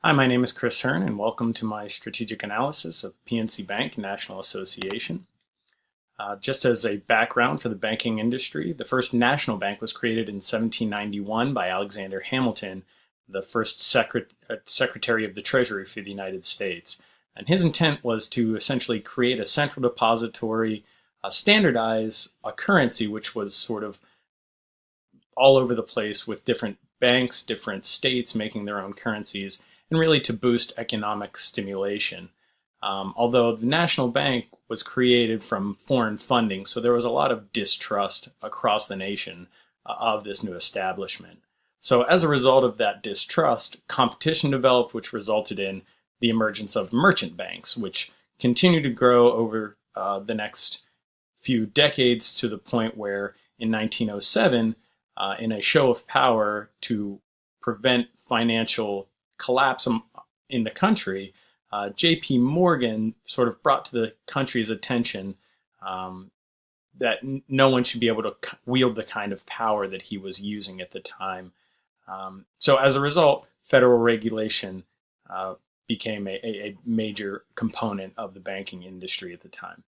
Hi, my name is Chris Hearn, and welcome to my strategic analysis of PNC Bank National Association. Just as a background for the banking industry, the first national bank was created in 1791 by Alexander Hamilton, the first Secretary of the Treasury for the United States. And his intent was to essentially create a central depository, standardize a currency which was sort of all over the place with different banks, different states making their own currencies, and really to boost economic stimulation. Although the national bank was created from foreign funding, so there was a lot of distrust across the nation of this new establishment. So, as a result of that distrust, competition developed, which resulted in the emergence of merchant banks, which continued to grow over the next few decades to the point where in 1907, in a show of power to prevent financial collapse in the country, J.P. Morgan sort of brought to the country's attention that no one should be able to wield the kind of power that he was using at the time. So as a result, federal regulation became a major component of the banking industry at the time.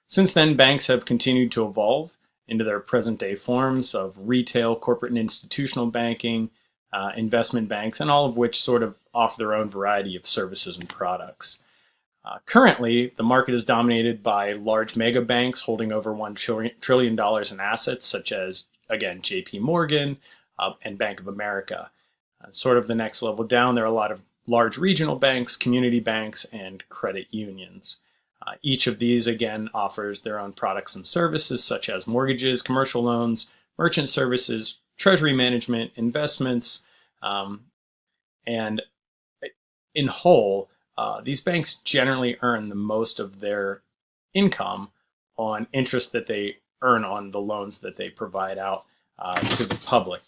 Since then, banks have continued to evolve into their present day forms of retail, corporate, and institutional banking, investment banks, and all of which sort of offer their own variety of services and products. Currently, the market is dominated by large mega banks holding over $1 trillion in assets, such as, again, JP Morgan and Bank of America. Sort of the next level down, there are a lot of large regional banks, community banks, and credit unions. Each of these, again, offers their own products and services, such as mortgages, commercial loans, merchant services, treasury management, investments, and in whole, these banks generally earn the most of their income on interest that they earn on the loans that they provide out to the public.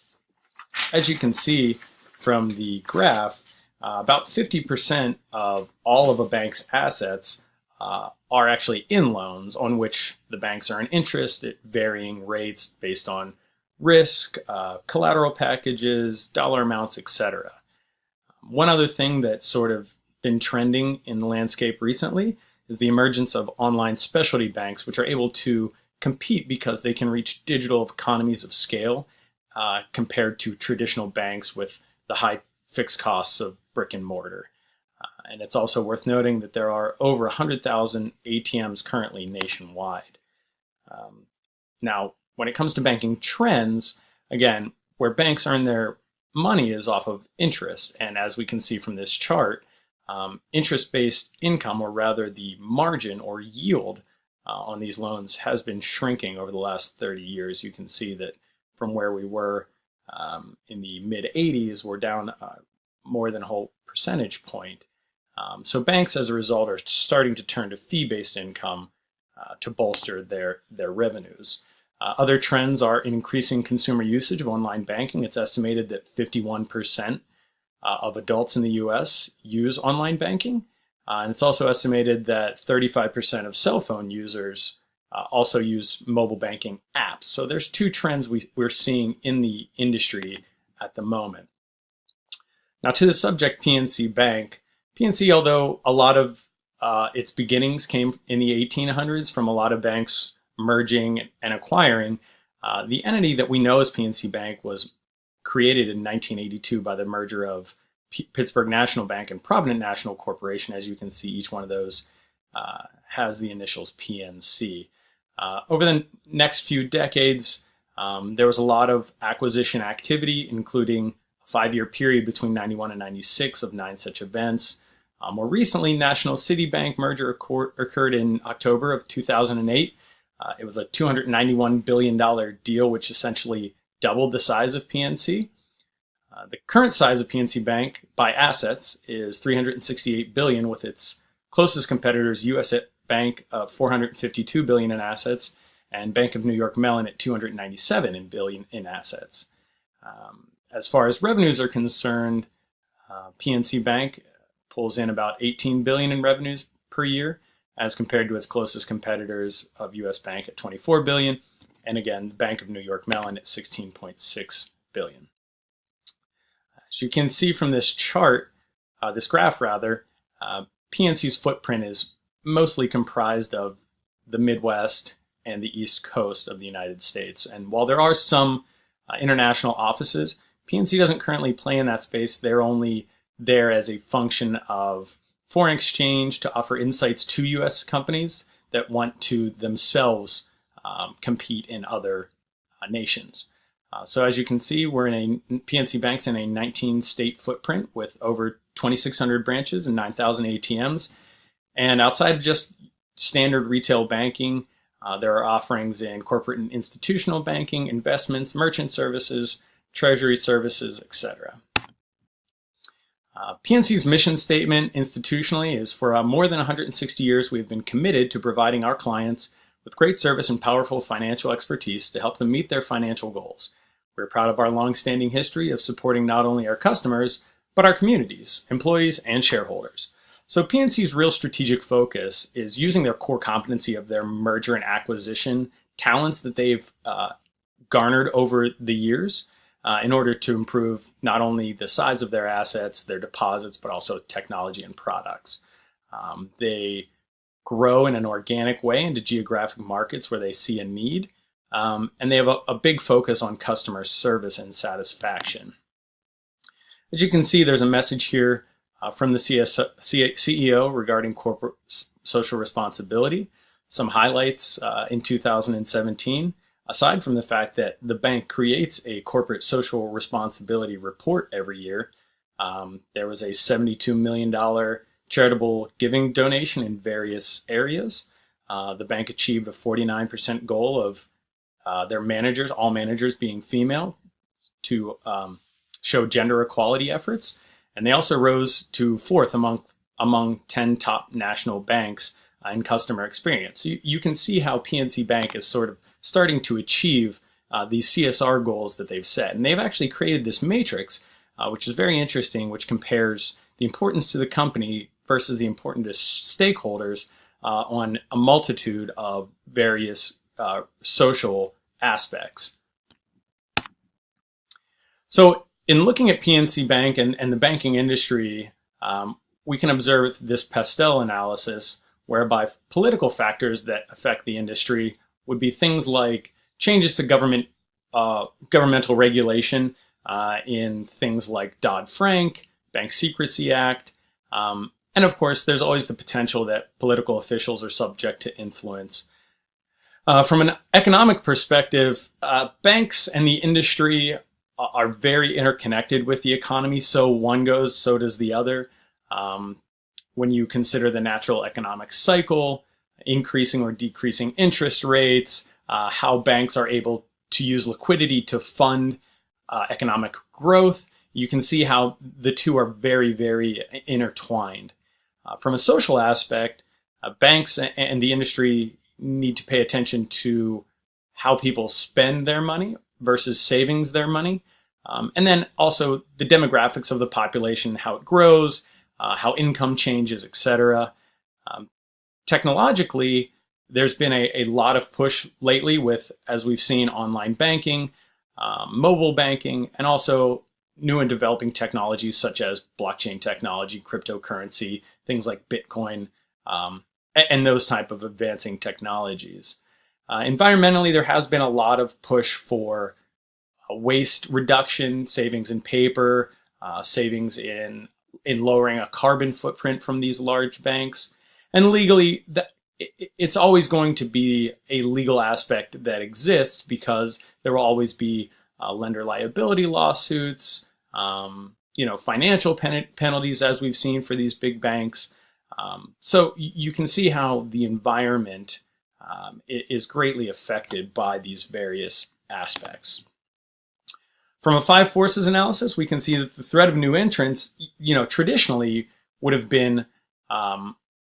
As you can see from the graph, about 50% of all of a bank's assets are actually in loans on which the banks earn interest at varying rates based on risk, collateral packages, dollar amounts, etc. One other thing that's sort of been trending in the landscape recently is the emergence of online specialty banks, which are able to compete because they can reach digital economies of scale compared to traditional banks with the high fixed costs of brick and mortar. And it's also worth noting that there are over 100,000 ATMs currently nationwide. Now, when it comes to banking trends, again, where banks earn their money is off of interest. And as we can see from this chart, interest-based income, or rather the margin or yield on these loans, has been shrinking over the last 30 years. You can see that from where we were in the mid-80s, we're down more than a whole percentage point. So banks, as a result, are starting to turn to fee-based income to bolster their revenues. Other trends are increasing consumer usage of online banking. It's estimated that 51% of adults in the US use online banking. And it's also estimated that 35% of cell phone users also use mobile banking apps. So there's two trends we're seeing in the industry at the moment. Now, to the subject PNC Bank, PNC, although a lot of its beginnings came in the 1800s from a lot of banks merging and acquiring, the entity that we know as PNC Bank was created in 1982 by the merger of Pittsburgh National Bank and Provident National Corporation. As you can see, each one of those has the initials PNC. Over the next few decades, there was a lot of acquisition activity, including a 5-year period between 91 and 96 of 9 such events. More recently, National City Bank merger occurred in October of 2008. It was a $291 billion deal, which essentially doubled the size of PNC. The current size of PNC Bank by assets is $368 billion, with its closest competitors, US Bank, $452 billion in assets, and Bank of New York Mellon at $297 billion in assets. As far as revenues are concerned, PNC Bank pulls in about $18 billion in revenues per year, as compared to its closest competitors of US Bank at $24 billion, and again, Bank of New York Mellon at $16.6 billion. As you can see from this chart, this graph rather, PNC's footprint is mostly comprised of the Midwest and the East Coast of the United States. And while there are some international offices, PNC doesn't currently play in that space. They're only there as a function of foreign exchange to offer insights to U.S. companies that want to themselves compete in other nations. So as you can see, we're in PNC Bank's in a 19-state footprint with over 2,600 branches and 9,000 ATMs. And outside of just standard retail banking, there are offerings in corporate and institutional banking, investments, merchant services, treasury services, etc. PNC's mission statement institutionally is, for more than 160 years, we've been committed to providing our clients with great service and powerful financial expertise to help them meet their financial goals. We're proud of our long-standing history of supporting not only our customers, but our communities, employees, and shareholders. So PNC's real strategic focus is using their core competency of their merger and acquisition talents that they've garnered over the years in order to improve not only the size of their assets, their deposits, but also technology and products. They grow in an organic way into geographic markets where they see a need. And they have a big focus on customer service and satisfaction. As you can see, there's a message here from the CEO regarding corporate social responsibility. Some highlights in 2017, aside from the fact that the bank creates a corporate social responsibility report every year, there was a $72 million charitable giving donation in various areas. The bank achieved a 49% goal of their managers, all managers being female, to show gender equality efforts. And they also rose to fourth among 10 top national banks in customer experience. So you can see how PNC Bank is sort of starting to achieve these CSR goals that they've set. And they've actually created this matrix, which is very interesting, which compares the importance to the company versus the importance to stakeholders on a multitude of various social aspects. So in looking at PNC Bank and the banking industry, we can observe this pastel analysis whereby political factors that affect the industry would be things like changes to governmental regulation in things like Dodd-Frank, Bank Secrecy Act, and of course there's always the potential that political officials are subject to influence. From an economic perspective, banks and the industry are very interconnected with the economy. So one goes, so does the other. When you consider the natural economic cycle, increasing or decreasing interest rates, how banks are able to use liquidity to fund economic growth, you can see how the two are very, very intertwined. From a social aspect, banks and the industry need to pay attention to how people spend their money versus savings their money. And then also the demographics of the population, how it grows, how income changes, etc. Technologically, there's been a lot of push lately with, as we've seen, online banking, mobile banking, and also new and developing technologies such as blockchain technology, cryptocurrency, things like Bitcoin, and those type of advancing technologies. Environmentally, there has been a lot of push for waste reduction, savings in paper, savings in lowering a carbon footprint from these large banks. And legally, it's always going to be a legal aspect that exists because there will always be lender liability lawsuits, financial penalties, as we've seen for these big banks. So you can see how the environment is greatly affected by these various aspects. From a five forces analysis, we can see that the threat of new entrants, traditionally would have been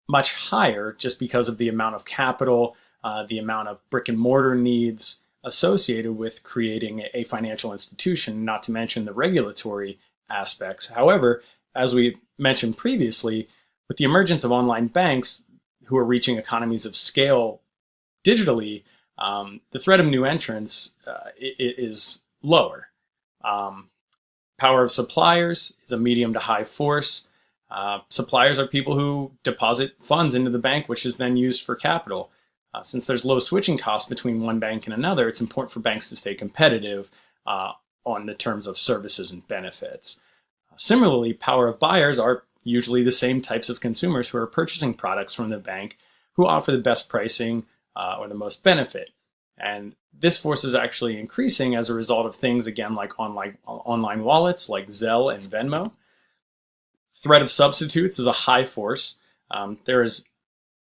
much higher just because of the amount of capital, the amount of brick and mortar needs associated with creating a financial institution, not to mention the regulatory aspects. However, as we mentioned previously, with the emergence of online banks who are reaching economies of scale digitally, the threat of new entrants is lower. Power of suppliers is a medium to high force. Suppliers are people who deposit funds into the bank, which is then used for capital. Since there's low switching costs between one bank and another, it's important for banks to stay competitive on the terms of services and benefits. Similarly, power of buyers are usually the same types of consumers who are purchasing products from the bank who offer the best pricing or the most benefit. And this force is actually increasing as a result of things, again, like online wallets like Zelle and Venmo. Threat of substitutes is a high force. There is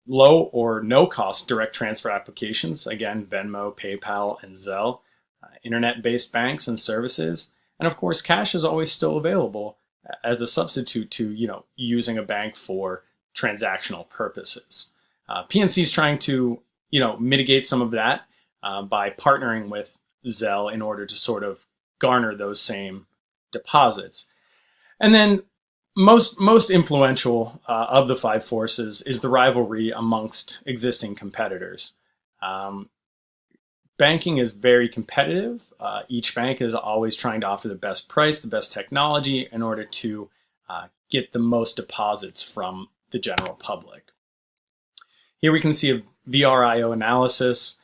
low or no cost direct transfer applications, again, Venmo, PayPal, and Zelle, internet-based banks and services. And of course, cash is always still available as a substitute to, using a bank for transactional purposes. PNC is trying to, mitigate some of that by partnering with Zelle in order to sort of garner those same deposits. And then most influential of the five forces is the rivalry amongst existing competitors. Banking is very competitive. Each bank is always trying to offer the best price, the best technology in order to get the most deposits from the general public. Here we can see a VRIO analysis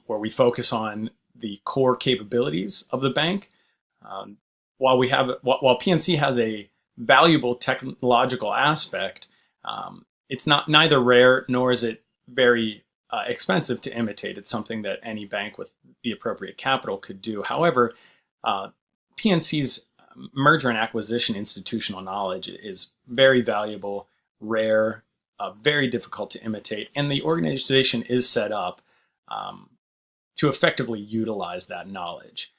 where we focus on the core capabilities of the bank. While PNC has a valuable technological aspect, it's neither rare nor is it very expensive to imitate. It's something that any bank with the appropriate capital could do. However, PNC's merger and acquisition institutional knowledge is very valuable, rare, very difficult to imitate, and the organization is set up to effectively utilize that knowledge.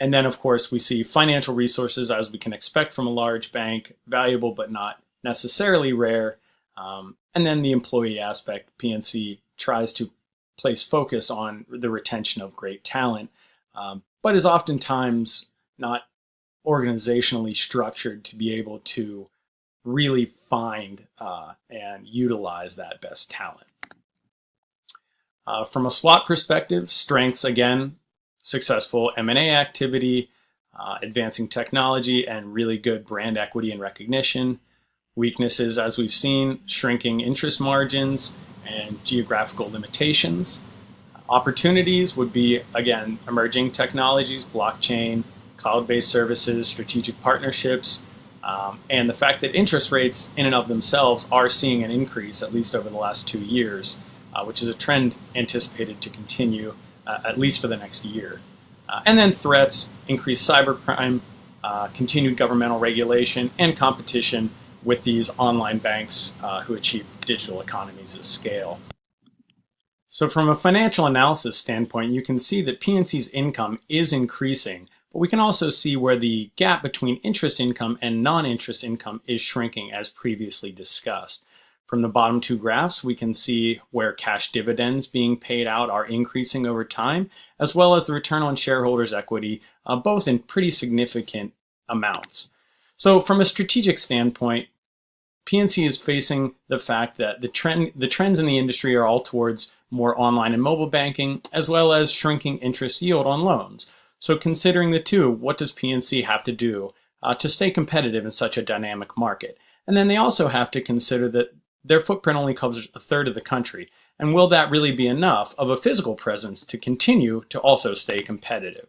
And then, of course, we see financial resources, as we can expect from a large bank, valuable but not necessarily rare. And then the employee aspect, PNC tries to place focus on the retention of great talent, but is oftentimes not organizationally structured to be able to really find and utilize that best talent. From a SWOT perspective, strengths, again, successful M&A activity, advancing technology, and really good brand equity and recognition. Weaknesses, as we've seen, shrinking interest margins and geographical limitations. Opportunities would be, again, emerging technologies, blockchain, cloud-based services, strategic partnerships, and the fact that interest rates in and of themselves are seeing an increase, at least over the last 2 years, which is a trend anticipated to continue at least for the next year. And then threats, increased cybercrime, continued governmental regulation, and competition with these online banks who achieve digital economies of scale. So from a financial analysis standpoint, you can see that PNC's income is increasing, but we can also see where the gap between interest income and non-interest income is shrinking, as previously discussed. From the bottom two graphs, we can see where cash dividends being paid out are increasing over time, as well as the return on shareholders' equity, both in pretty significant amounts. So from a strategic standpoint, PNC is facing the fact that the trends in the industry are all towards more online and mobile banking, as well as shrinking interest yield on loans. So considering the two, what does PNC have to do to stay competitive in such a dynamic market? And then they also have to consider that their footprint only covers a third of the country. And will that really be enough of a physical presence to continue to also stay competitive?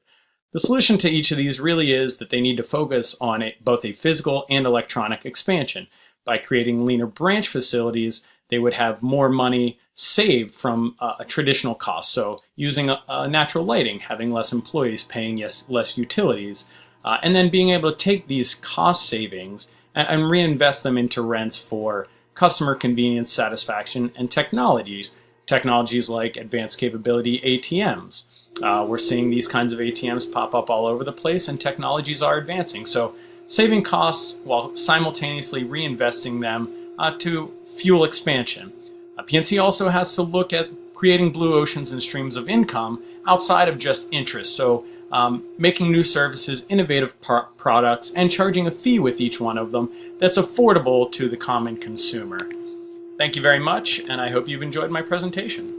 The solution to each of these really is that they need to focus on both a physical and electronic expansion. By creating leaner branch facilities, they would have more money saved from a traditional cost. So using natural lighting, having less employees, paying less utilities, and then being able to take these cost savings and reinvest them into rents for customer convenience, satisfaction, and technologies like advanced capability ATMs. We're seeing these kinds of ATMs pop up all over the place, and technologies are advancing. So saving costs while simultaneously reinvesting them to fuel expansion. PNC also has to look at creating blue oceans and streams of income outside of just interest. So making new services, innovative products, and charging a fee with each one of them that's affordable to the common consumer. Thank you very much, and I hope you've enjoyed my presentation.